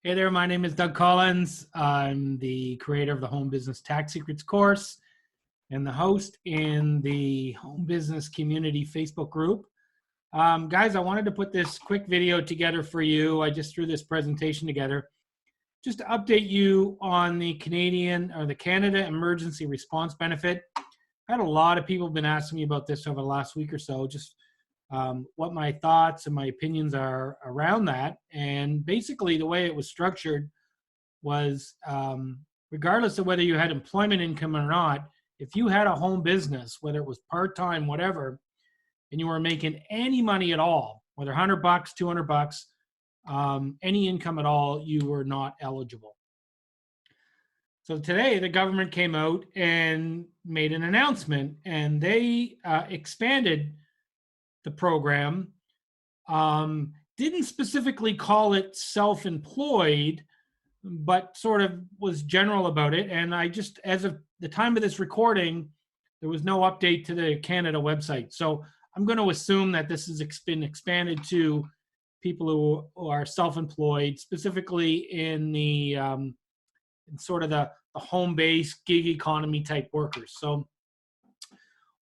Hey there, my name is Doug Collins. I'm the creator of the Home Business Tax Secrets course and the host in the Home Business Community Facebook group. Guys, I wanted to put this quick video together for you. I just threw this presentation together just to update you on the Canada Emergency Response Benefit. I had a lot of people been asking me about this over the last week or so, just what my thoughts and my opinions are around that. And basically the way it was structured was regardless of whether you had employment income or not, if you had a home business, whether it was part-time, whatever, and you were making any money at all, whether $100, $200, any income at all, you were not eligible. So today the government came out and made an announcement, and they expanded the program. Didn't specifically call it self-employed, but sort of was general about it. And I just, as of the time of this recording, there was no update to the Canada website. So I'm going to assume that this has been expanded to people who are self-employed, specifically in the in sort of the home-based gig economy type workers. So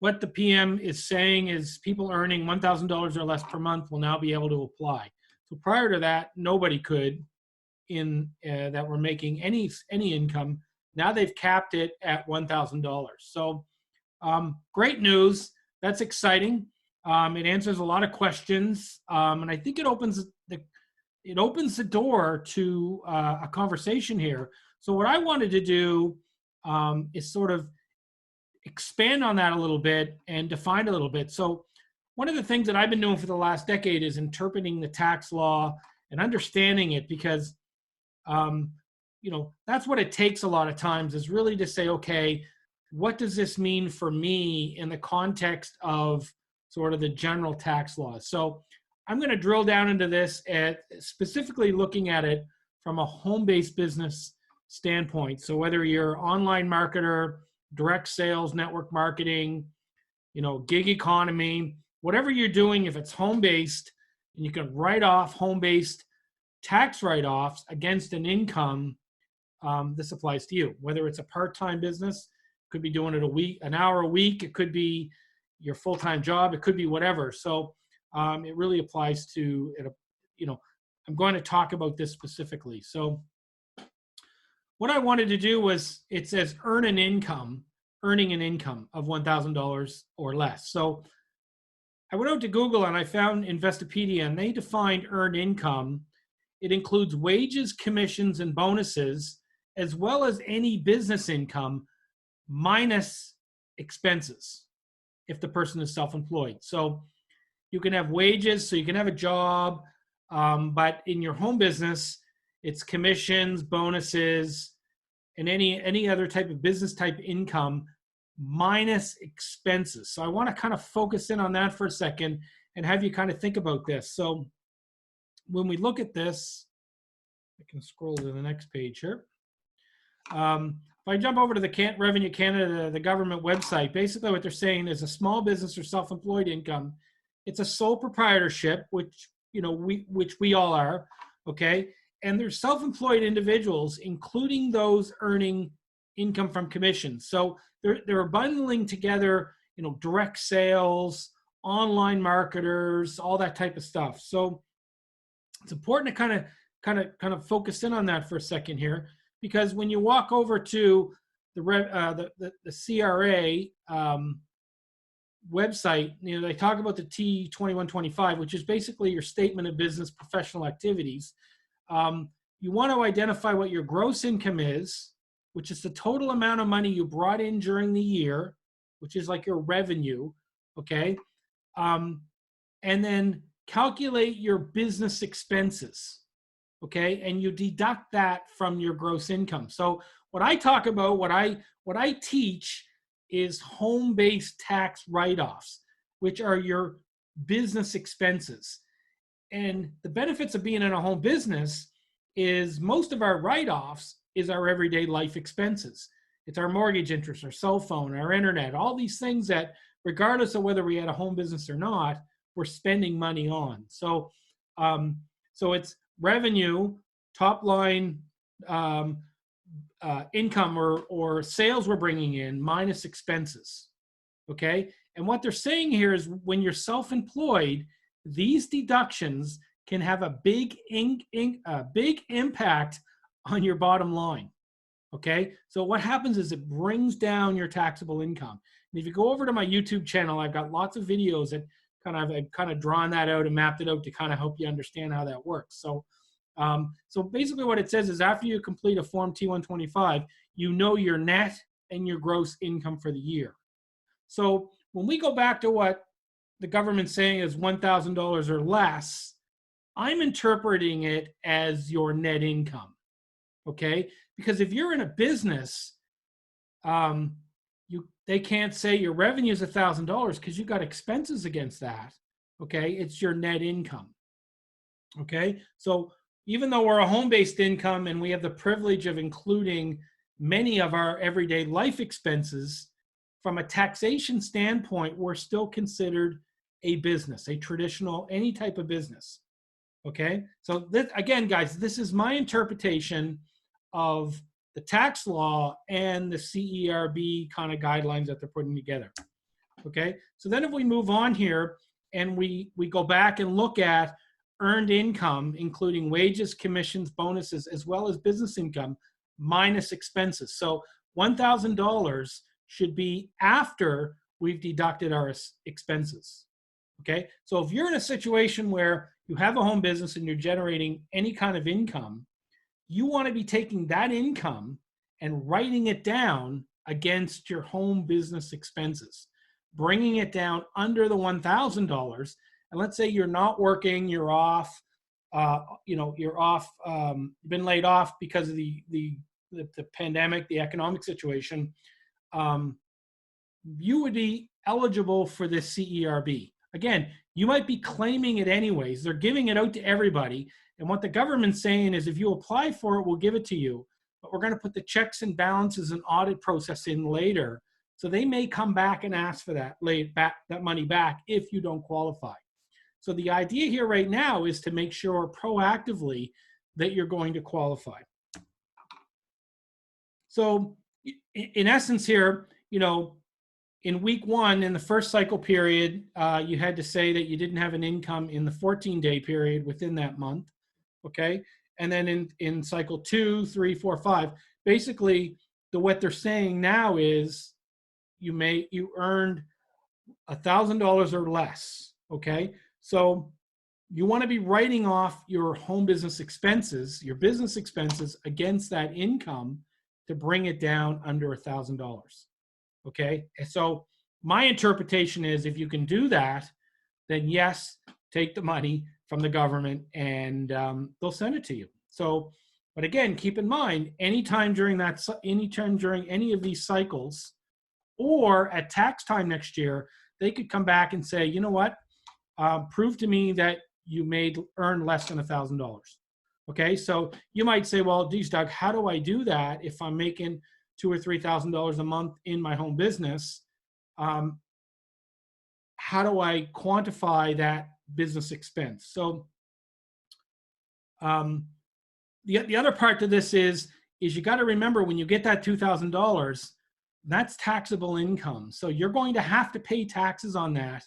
what the PM is saying is people earning $1,000 or less per month will now be able to apply. So prior to that, nobody could that were making any income. Now they've capped it at $1,000. So great news. That's exciting. It answers a lot of questions, and I think it opens the door to a conversation here. So what I wanted to do is sort of expand on that a little bit and define a little bit. So one of the things that I've been doing for the last decade is interpreting the tax law and understanding it, because that's what it takes a lot of times, is really to say, okay, what does this mean for me in the context of sort of the general tax laws? So I'm going to drill down into this at specifically looking at it from a home-based business standpoint. So whether you're an online marketer, direct sales, network marketing, gig economy, whatever you're doing, if it's home-based and you can write off home-based tax write-offs against an income, this applies to you. Whether it's a part-time business, could be doing it an hour a week, it could be your full-time job, it could be whatever. So it really applies to it. I'm going to talk about this specifically. So what I wanted to do was, it says earning an income of $1,000 or less. So I went out to Google and I found Investopedia, and they defined earned income. It includes wages, commissions, and bonuses, as well as any business income minus expenses if the person is self-employed. So you can have wages, so you can have a job, but in your home business, it's commissions, bonuses, and any other type of business type income minus expenses. So I want to kind of focus in on that for a second and have you kind of think about this. So when we look at this, I can scroll to the next page here. If I jump over to the Revenue Canada, the government website, basically what they're saying is a small business or self-employed income, it's a sole proprietorship, which we all are, okay? And there's self-employed individuals, including those earning income from commissions. So they're bundling together, direct sales, online marketers, all that type of stuff. So it's important to kind of focus in on that for a second here, because when you walk over to the CRA website, they talk about the T2125, which is basically your statement of business professional activities. You want to identify what your gross income is, which is the total amount of money you brought in during the year, which is like your revenue, okay? And then calculate your business expenses, okay? And you deduct that from your gross income. So what I talk about, what I teach is home-based tax write-offs, which are your business expenses. And the benefits of being in a home business is most of our write-offs is our everyday life expenses. It's our mortgage interest, our cell phone, our internet, all these things that, regardless of whether we had a home business or not, we're spending money on. So, so it's revenue top line income or sales we're bringing in minus expenses. Okay. And what they're saying here is when you're self-employed, these deductions can have a big impact on your bottom line. Okay. So what happens is it brings down your taxable income. And if you go over to my YouTube channel, I've got lots of videos that I've kind of drawn that out and mapped it out to kind of help you understand how that works. So, so basically what it says is after you complete a Form T125, you know your net and your gross income for the year. So when we go back to what the government's saying is $1,000 or less, I'm interpreting it as your net income, okay? Because if you're in a business, they can't say your revenue is $1,000 because you got expenses against that, okay? It's your net income, okay? So even though we're a home-based income and we have the privilege of including many of our everyday life expenses, from a taxation standpoint, we're still considered a business, a traditional, any type of business, okay? So this, again, guys, this is my interpretation of the tax law and the CERB kind of guidelines that they're putting together, okay? So then if we move on here and we go back and look at earned income, including wages, commissions, bonuses, as well as business income, minus expenses. So $1,000 should be after we've deducted our expenses, okay? So if you're in a situation where you have a home business and you're generating any kind of income, you want to be taking that income and writing it down against your home business expenses, bringing it down under the $1,000. And let's say you're not working, you're off, you're off, been laid off because of the pandemic, the economic situation. You would be eligible for this CERB. Again, you might be claiming it anyways. They're giving it out to everybody. And what the government's saying is if you apply for it, we'll give it to you. But we're going to put the checks and balances and audit process in later. So they may come back and ask for that money back if you don't qualify. So the idea here right now is to make sure proactively that you're going to qualify. So in essence here, in week one, in the first cycle period, you had to say that you didn't have an income in the 14-day period within that month, okay? And then in cycle 2, 3, 4, 5, basically what they're saying now is you earned $1,000 or less, okay? So you want to be writing off your home business expenses, your business expenses against that income to bring it down under $1,000. Okay, and so my interpretation is if you can do that, then yes, take the money from the government and they'll send it to you. So, but again, keep in mind, anytime during any of these cycles or at tax time next year, they could come back and say, you know what, prove to me that you earn less than $1,000. Okay, so you might say, well, geez, Doug, how do I do that if I'm making $2,000 or $3,000 a month in my home business? How do I quantify that business expense? So the other part to this is you got to remember when you get that $2,000, that's taxable income. So you're going to have to pay taxes on that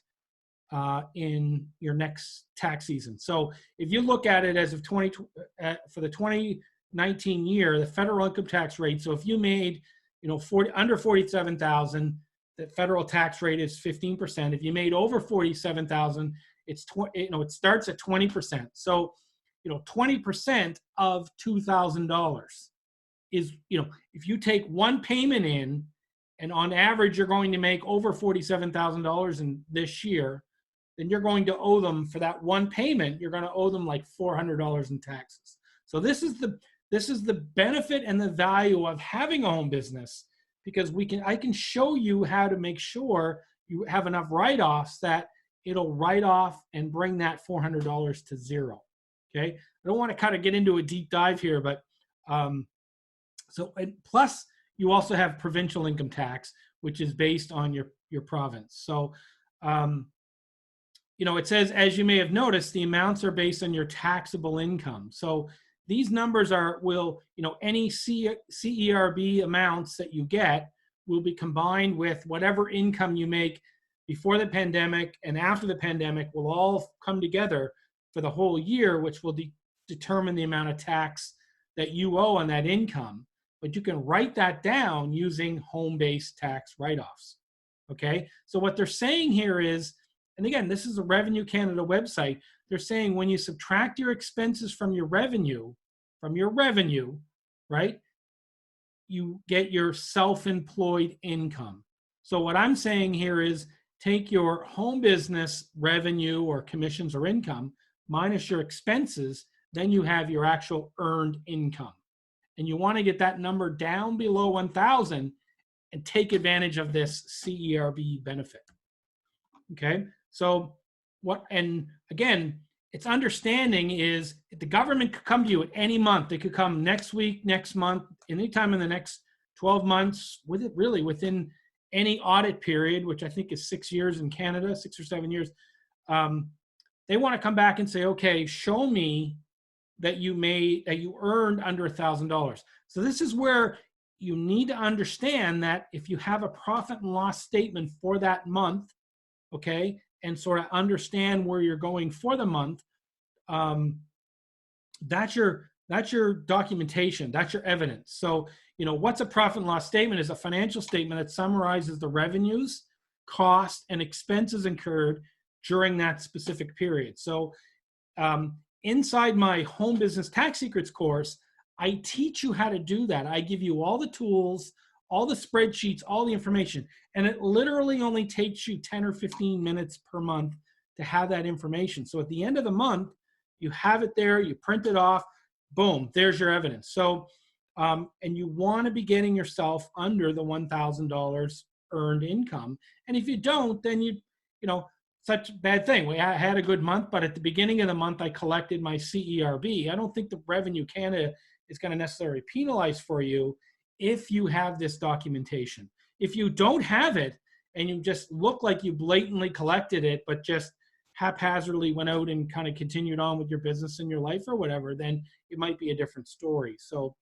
in your next tax season. So if you look at it as of for the 2019 year, the federal income tax rate. So if you made, under 47,000, the federal tax rate is 15%. If you made over 47,000, it starts at 20%. So, 20% of $2,000 is, if you take one payment in, and on average you're going to make over $47,000 in this year, then you're going to owe them for that one payment. You're going to owe them like $400 in taxes. So this is the benefit and the value of having a home business, because I can show you how to make sure you have enough write-offs that it'll write off and bring that $400 to zero. Okay, I don't want to kind of get into a deep dive here, but plus you also have provincial income tax, which is based on your province. So it says, as you may have noticed, the amounts are based on your taxable income. So these numbers any CERB amounts that you get will be combined with whatever income you make before the pandemic and after the pandemic will all come together for the whole year, which will determine the amount of tax that you owe on that income. But you can write that down using home-based tax write-offs. Okay, so what they're saying here is, and again, this is a Revenue Canada website, they're saying when you subtract your expenses from your revenue, right, you get your self-employed income. So what I'm saying here is take your home business revenue or commissions or income minus your expenses, then you have your actual earned income. And you want to get that number down below 1,000 and take advantage of this CERB benefit. Okay, so and again, its understanding is the government could come to you at any month. They could come next week, next month, anytime in the next 12 months, within any audit period, which I think is 6 years in Canada, 6 or 7 years. They want to come back and say, okay, show me that you earned under $1,000. So this is where you need to understand that if you have a profit and loss statement for that month, okay, and sort of understand where you're going for the month, that's your documentation, that's your evidence. So, what's a profit and loss statement is a financial statement that summarizes the revenues, costs, and expenses incurred during that specific period. So inside my Home Business Tax Secrets course, I teach you how to do that. I give you all the tools, all the spreadsheets, all the information, and it literally only takes you 10 or 15 minutes per month to have that information. So at the end of the month, you have it there, you print it off, boom, there's your evidence. So, and you want to be getting yourself under the $1,000 earned income. And if you don't, then such a bad thing. I had a good month, but at the beginning of the month, I collected my CERB. I don't think the Revenue Canada is going to necessarily penalize for you if you have this documentation. If you don't have it and you just look like you blatantly collected it, but just haphazardly went out and kind of continued on with your business and your life or whatever, then it might be a different story. So,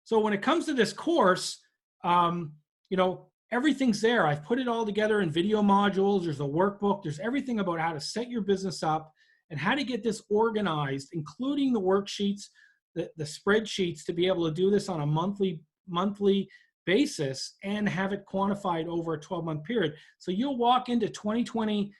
so when it comes to this course, everything's there. I've put it all together in video modules. There's a workbook. There's everything about how to set your business up and how to get this organized, including the worksheets, the spreadsheets, to be able to do this on a monthly basis and have it quantified over a 12-month period. So you'll walk into 2020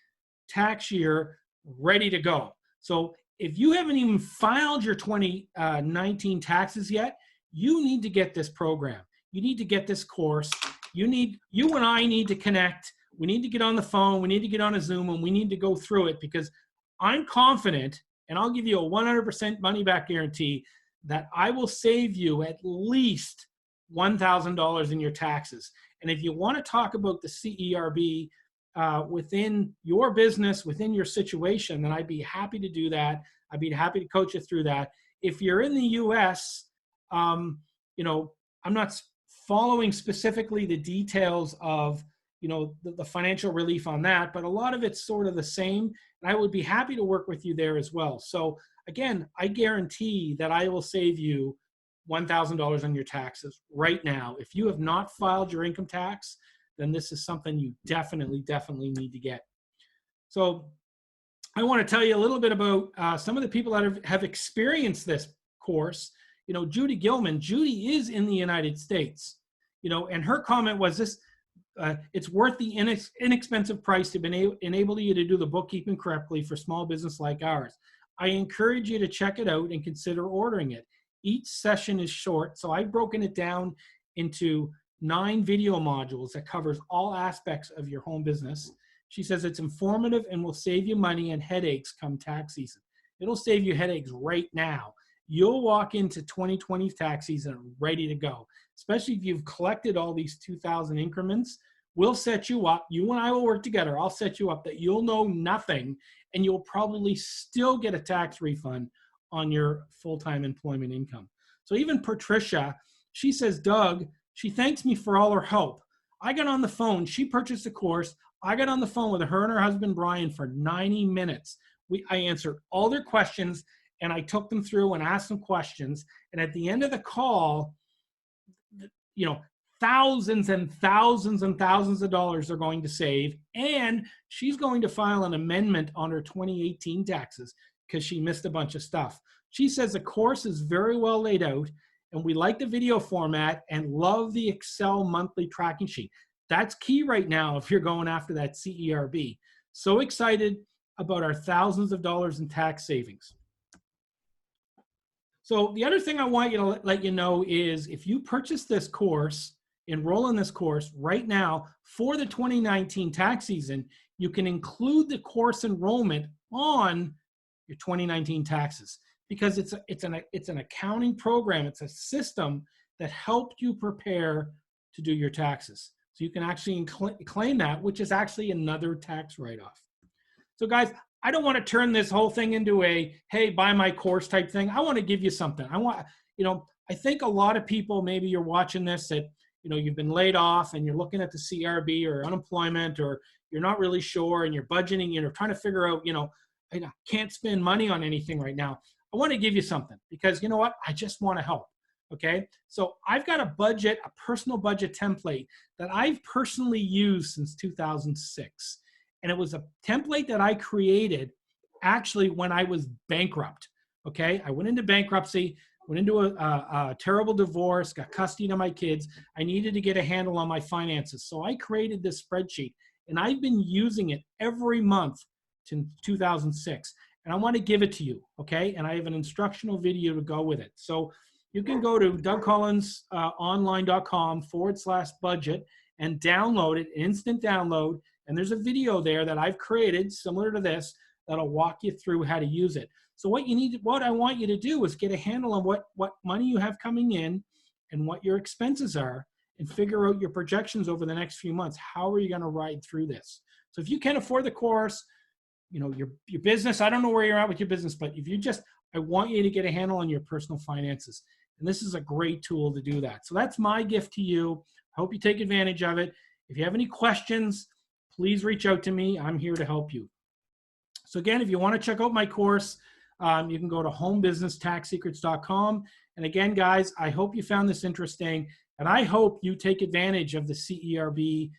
tax year ready to go. So if you haven't even filed your 2019 taxes yet, you need to get this program. You need to get this course. You and I need to connect. We need to get on the phone. We need to get on a Zoom, and we need to go through it, because I'm confident, and I'll give you a 100% money back guarantee, that I will save you at least $1,000 in your taxes. And if you want to talk about the CERB within your business, within your situation, then I'd be happy to do that. I'd be happy to coach you through that. If you're in the US, I'm not following specifically the details of the financial relief on that, but a lot of it's sort of the same, and I would be happy to work with you there as well. So again, I guarantee that I will save you $1,000 on your taxes right now. If you have not filed your income tax, then this is something you definitely need to get. So I want to tell you a little bit about some of the people that have experienced this course. Judy Gilman. Judy is in the United States, and her comment was this: it's worth the inexpensive price to enable you to do the bookkeeping correctly for small business like ours. I encourage you to check it out and consider ordering it. Each session is short, so I've broken it down into 9 video modules that covers all aspects of your home business. She says it's informative and will save you money and headaches come tax season. It'll save you headaches right now. You'll walk into 2020 tax season ready to go, especially if you've collected all these 2,000 increments. We'll set you up. You and I will work together. I'll set you up that you'll know nothing, and you'll probably still get a tax refund on your full-time employment income. So even Patricia, she says, Doug, she thanks me for all her help. I got on the phone. She purchased a course. I got on the phone with her and her husband, Brian, for 90 minutes. I answered all their questions, and I took them through and asked them questions. And at the end of the call, you know, thousands and thousands and thousands of dollars they're going to save. And she's going to file an amendment on her 2018 taxes because she missed a bunch of stuff. She says the course is very well laid out, and we like the video format and love the Excel monthly tracking sheet. That's key right now if you're going after that CERB. So excited about our thousands of dollars in tax savings. So the other thing I want you to let you know is if you purchase this course, enroll in this course right now for the 2019 tax season, you can include the course enrollment on your 2019 taxes, because it's an accounting program. It's a system that helped you prepare to do your taxes. So you can actually claim that, which is actually another tax write-off. So guys, I don't want to turn this whole thing into a, hey, buy my course type thing. I want to give you something. I think a lot of people, maybe you're watching this that, you've been laid off and you're looking at the CRB or unemployment, or you're not really sure and you're budgeting, trying to figure out, I can't spend money on anything right now. I want to give you something because you know what? I just want to help. Okay. So I've got a personal budget template that I've personally used since 2006. And it was a template that I created actually when I was bankrupt. Okay. I went into bankruptcy, went into a terrible divorce, got custody of my kids. I needed to get a handle on my finances. So I created this spreadsheet and I've been using it every month since 2006. And I want to give it to you. Okay. And I have an instructional video to go with it. So you can go to dougcollinsonline.com/budget and download it, instant download. And there's a video there that I've created similar to this that'll walk you through how to use it. So what I want you to do is get a handle on what money you have coming in and what your expenses are, and figure out your projections over the next few months. How are you going to ride through this? So if you can't afford the course, your business, I don't know where you're at with your business, but I want you to get a handle on your personal finances. And this is a great tool to do that. So that's my gift to you. I hope you take advantage of it. If you have any questions, please reach out to me. I'm here to help you. So again, if you want to check out my course, you can go to homebusinesstaxsecrets.com. And again, guys, I hope you found this interesting, and I hope you take advantage of the CERB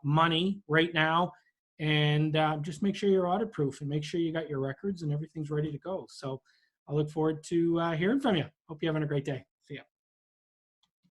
money right now, and just make sure you're audit proof and make sure you got your records and everything's ready to go. So I look forward to hearing from you. Hope you're having a great day.